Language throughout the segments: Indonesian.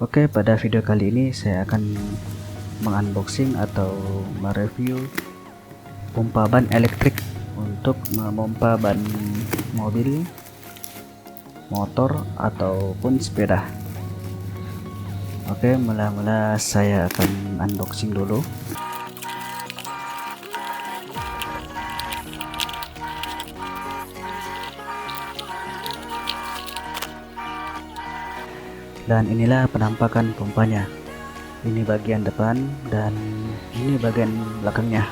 Oke, pada video kali ini saya akan mengunboxing atau mereview pompa ban elektrik untuk memompa ban mobil, motor ataupun sepeda. Oke, mula-mula saya akan unboxing dulu. Dan inilah penampakan pompanya. Ini bagian depan dan ini bagian belakangnya.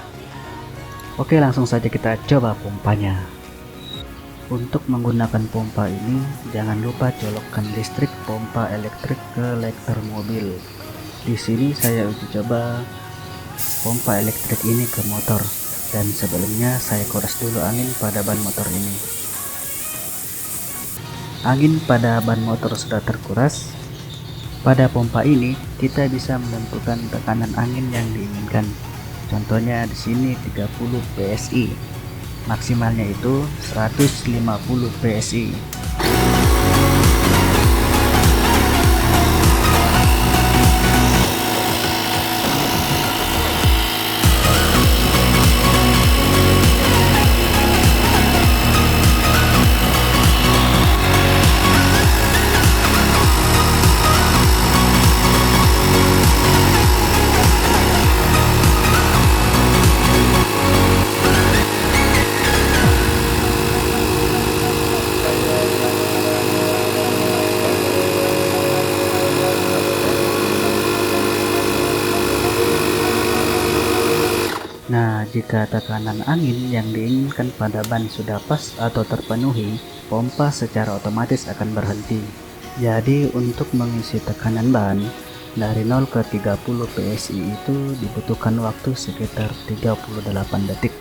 Oke, langsung saja kita coba pompanya. Untuk menggunakan pompa ini, jangan lupa colokkan listrik pompa elektrik ke lekter mobil. Di sini saya uji coba pompa elektrik ini ke motor, dan sebelumnya saya kuras dulu angin pada ban motor ini. Angin pada ban motor sudah terkuras. Pada pompa ini kita bisa menentukan tekanan angin yang diinginkan. Contohnya di sini 30 PSI. Maksimalnya itu 150 PSI. Nah, jika tekanan angin yang diinginkan pada ban sudah pas atau terpenuhi, pompa secara otomatis akan berhenti. Jadi, untuk mengisi tekanan ban dari 0 ke 30 PSI itu dibutuhkan waktu sekitar 38 detik.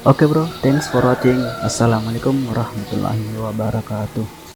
Oke bro, thanks for watching. Assalamualaikum warahmatullahi wabarakatuh.